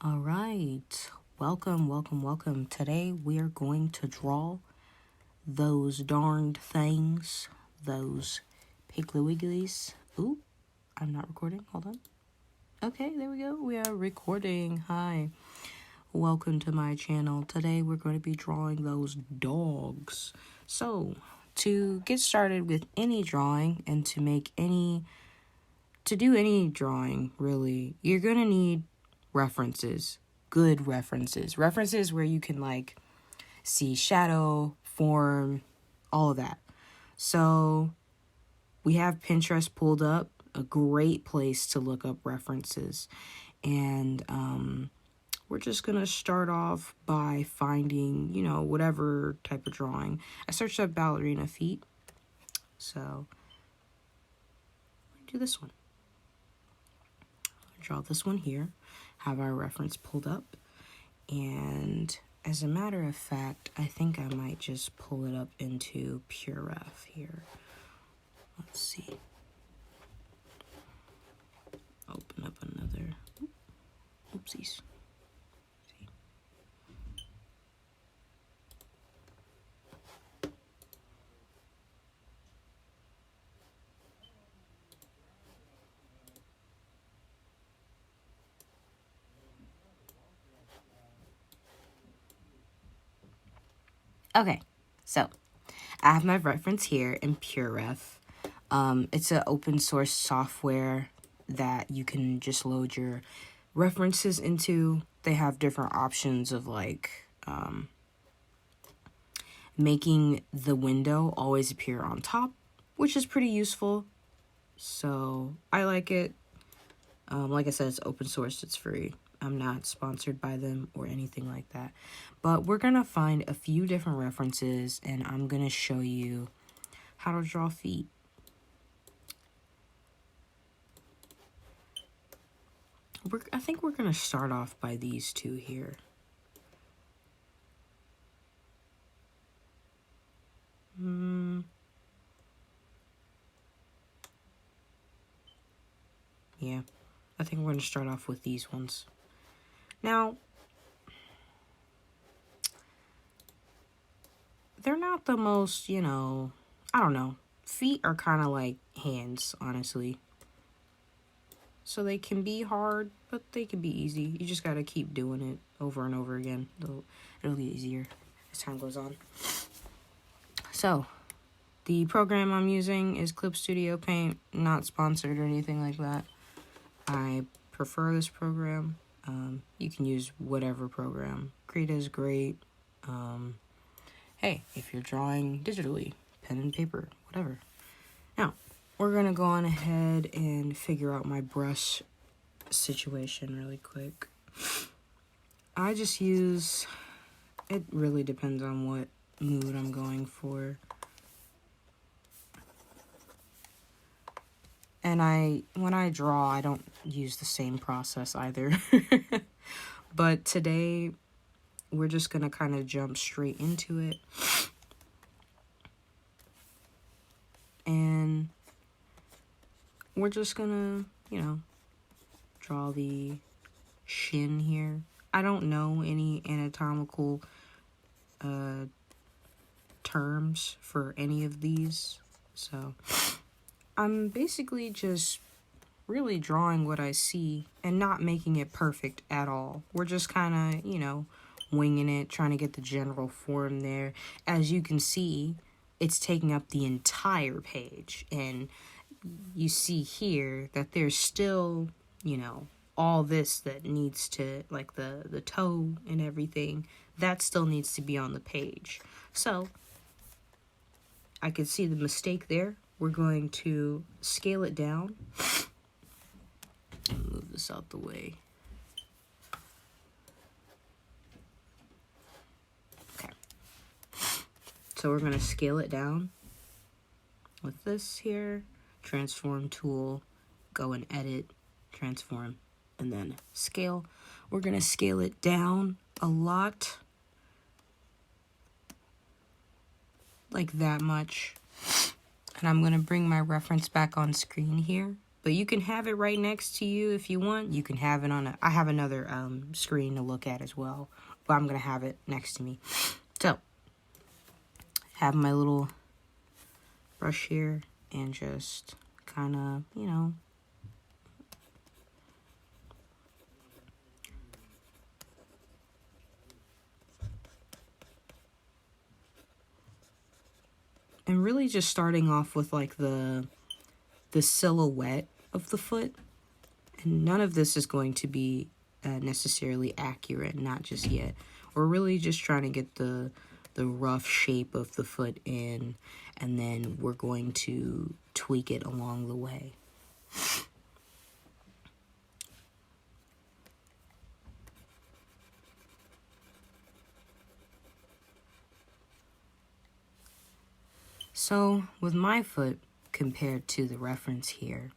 All right. Welcome. Today we are going to draw those darned things, those Piggly Wigglies. Ooh, I'm not recording. Hold on. Okay, there we go. We are recording. Hi. Welcome to my channel. Today we're going to be drawing those dogs. So, to get started with any drawing and to do any drawing, really, you're going to need references. Good references where you can see shadow, form, all of that. So we have Pinterest pulled up, a great place to look up references. And we're just gonna start off by finding, whatever type of drawing. I searched up ballerina feet, so do this one. Draw this one here, have our reference pulled up, and as a matter of fact, I think I might just pull it up into Pure Ref here. Let's see. Open up another. Oopsies. Okay, so I have my reference here in Pure Ref. It's an open source software that you can just load your references into. They have different options of making the window always appear on top, which is pretty useful. So I like it. Like I said, it's open source, it's free. I'm not sponsored by them or anything like that. But we're going to find a few different references, and I'm going to show you how to draw feet. I think we're going to start off by these two here. Yeah, I think we're going to start off with these ones. Now, they're not the most, I don't know. Feet are kind of like hands, honestly. So they can be hard, but they can be easy. You just got to keep doing it over and over again. It'll be easier as time goes on. So, the program I'm using is Clip Studio Paint. Not sponsored or anything like that. I prefer this program. You can use whatever program. Krita is great. Hey, if you're drawing digitally, pen and paper, whatever. Now, we're going to go on ahead and figure out my brush situation really quick. I just use, it really depends on what mood I'm going for. And when I draw, I don't use the same process either. But today, we're just going to kind of jump straight into it. And we're just going to, draw the shin here. I don't know any anatomical terms for any of these. So I'm basically just really drawing what I see and not making it perfect at all. We're just kind of, winging it, trying to get the general form there. As you can see, it's taking up the entire page. And you see here that there's still, all this that needs to, like the toe and everything, that still needs to be on the page. So I could see the mistake there. We're going to scale it down. Move this out the way. Okay. So we're going to scale it down with this here. Transform tool. Go and edit. Transform. And then scale. We're going to scale it down a lot. Like that much. And I'm going to bring my reference back on screen here But you can have it right next to you if you want. You can have it on I have another screen to look at as well, but I'm going to have it next to me. So, have my little brush here and just kind of, and really just starting off with like the silhouette of the foot. And none of this is going to be necessarily accurate, not just yet. We're really just trying to get the rough shape of the foot in, and then we're going to tweak it along the way. So with my foot compared to the reference here,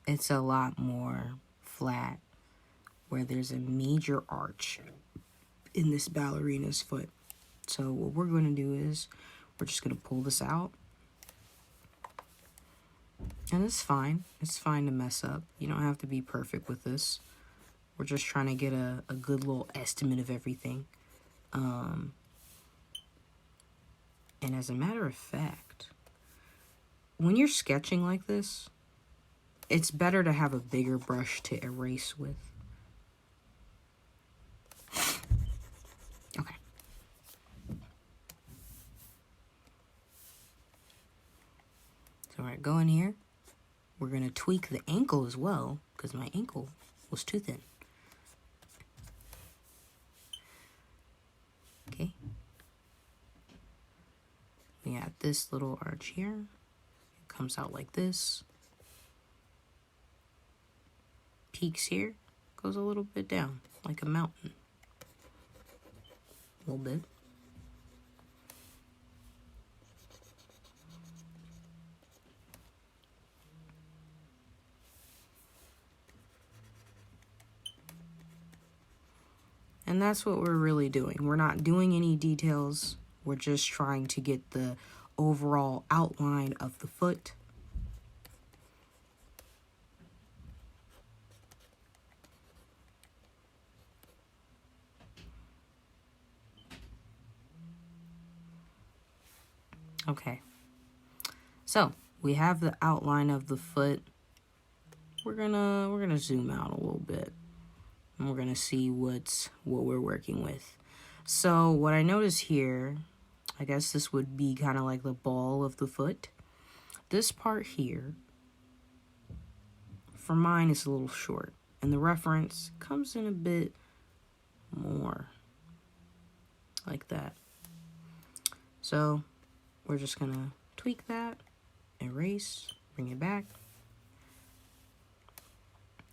it's a lot more flat, where there's a major arch in this ballerina's foot. So what we're going to do is we're just going to pull this out. And it's fine. It's fine to mess up. You don't have to be perfect with this. We're just trying to get a good little estimate of everything. And as a matter of fact, when you're sketching like this, it's better to have a bigger brush to erase with. Okay. So we're going here. We're going to tweak the ankle as well, because my ankle was too thin. Okay. We have this little arch here. It comes out like this. Peaks here. Goes a little bit down, like a mountain. A little bit. And that's what we're really doing. We're not doing any details. We're just trying to get the overall outline of the foot. Okay. So, we have the outline of the foot. We're gonna zoom out a little bit. And we're gonna see what we're working with. So what I notice here, I guess this would be kind of like the ball of the foot. This part here, for mine, is a little short, and the reference comes in a bit more, like that. So we're just gonna tweak that, erase, bring it back,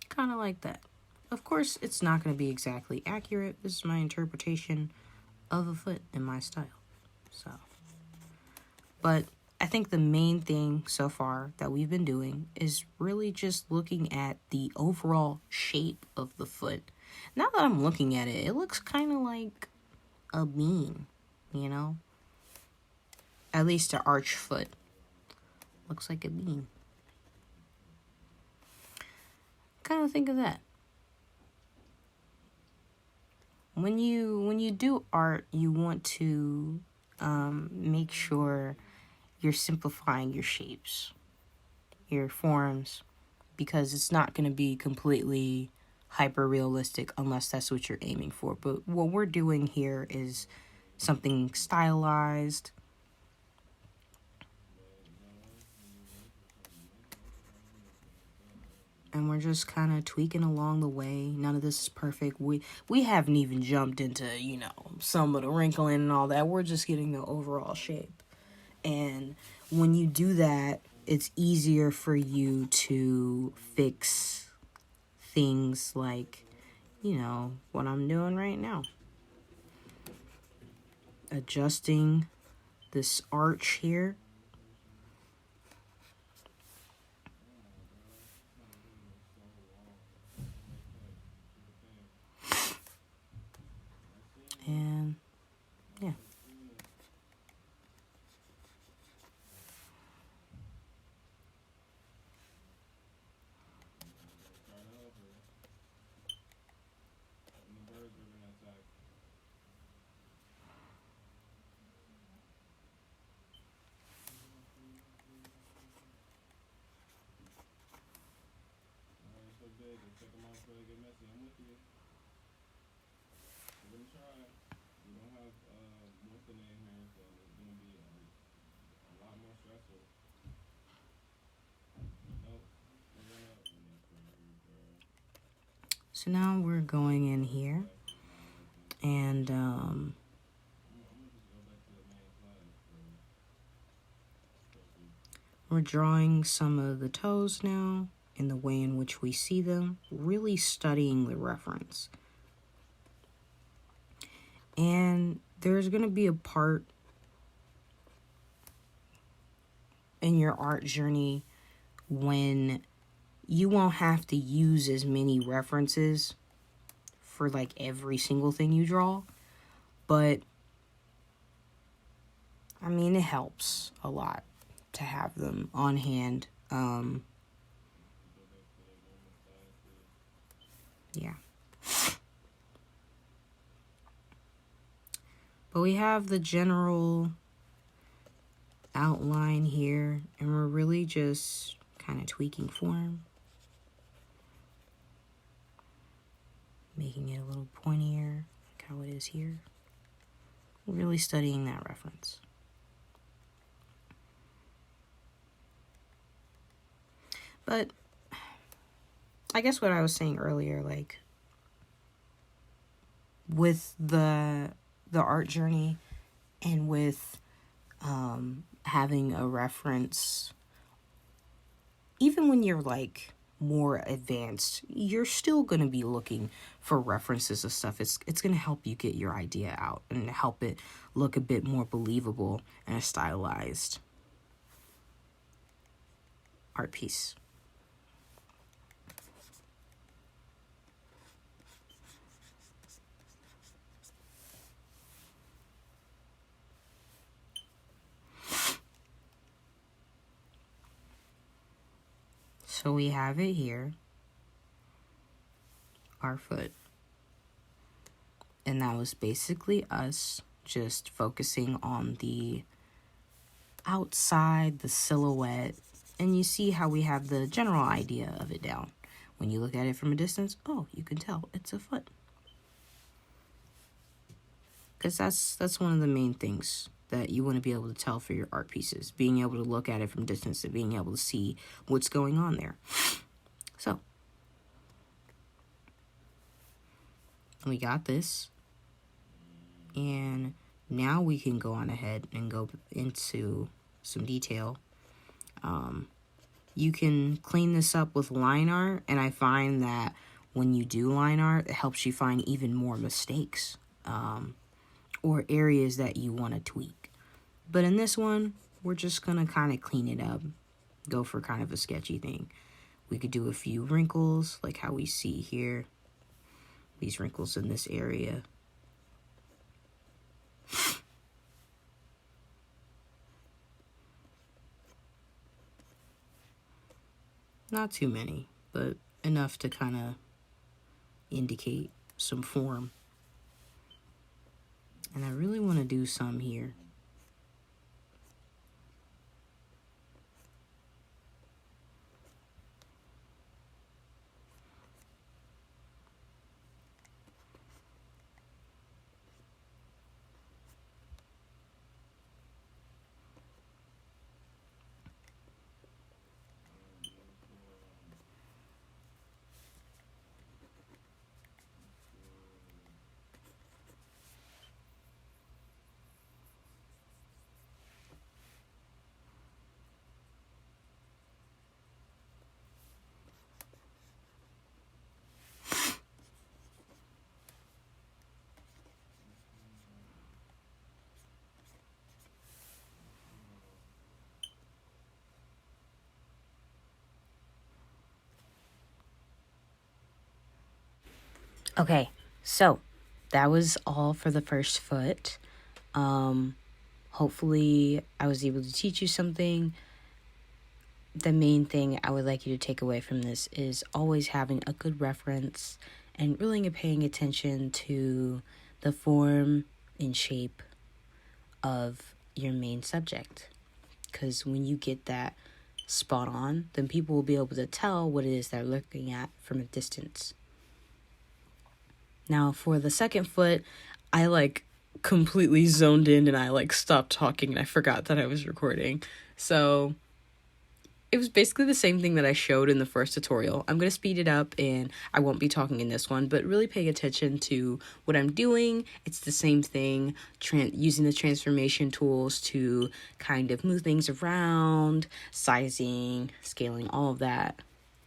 kind of like that. Of course, it's not going to be exactly accurate. This is my interpretation of a foot in my style. So, but I think the main thing so far that we've been doing is really just looking at the overall shape of the foot. Now that I'm looking at it, it looks kind of like a bean, you know? At least an arch foot. Looks like a bean. Kind of think of that. When you do art, you want to make sure you're simplifying your shapes, your forms, because it's not going to be completely hyper-realistic unless that's what you're aiming for. But what we're doing here is something stylized. And we're just kind of tweaking along the way. None of this is perfect. We haven't even jumped into, some of the wrinkling and all that. We're just getting the overall shape. And when you do that, it's easier for you to fix things like, what I'm doing right now. Adjusting this arch here. And yeah. So now we're going in here and we're drawing some of the toes now in the way in which we see them, really studying the reference. And there's going to be a part in your art journey when you won't have to use as many references for like every single thing you draw, but I mean, it helps a lot to have them on hand. Yeah. But we have the general outline here, and we're really just kind of tweaking form, making it a little pointier, like how it is here. We're really studying that reference. But I guess what I was saying earlier, like with the art journey and with having a reference, even when you're like more advanced, you're still going to be looking for references of stuff. It's going to help you get your idea out and help it look a bit more believable and a stylized art piece. So we have it here, our foot. And that was basically us just focusing on the outside, the silhouette. And you see how we have the general idea of it down. When you look at it from a distance, oh, you can tell it's a foot. Because that's one of the main things that you want to be able to tell for your art pieces. Being able to look at it from distance and being able to see what's going on there. So, we got this. And now we can go on ahead and go into some detail. You can clean this up with line art, and I find that when you do line art, it helps you find even more mistakes or areas that you want to tweak. But in this one, we're just going to kind of clean it up, go for kind of a sketchy thing. We could do a few wrinkles, like how we see here, these wrinkles in this area. Not too many, but enough to kind of indicate some form. And I really want to do some here. Okay, so that was all for the first foot. Hopefully I was able to teach you something. The main thing I would like you to take away from this is always having a good reference and really paying attention to the form and shape of your main subject. Because when you get that spot on, then people will be able to tell what it is they're looking at from a distance. Now for the second foot, I like completely zoned in and I like stopped talking and I forgot that I was recording. So it was basically the same thing that I showed in the first tutorial. I'm going to speed it up and I won't be talking in this one, but really pay attention to what I'm doing. It's the same thing, using the transformation tools to kind of move things around, sizing, scaling, all of that.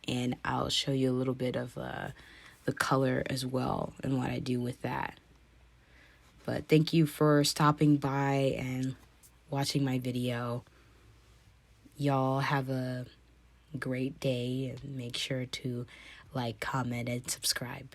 And I'll show you a little bit of the color as well and what I do with that. But thank you for stopping by and watching my video. Y'all have a great day and make sure to like, comment, and subscribe.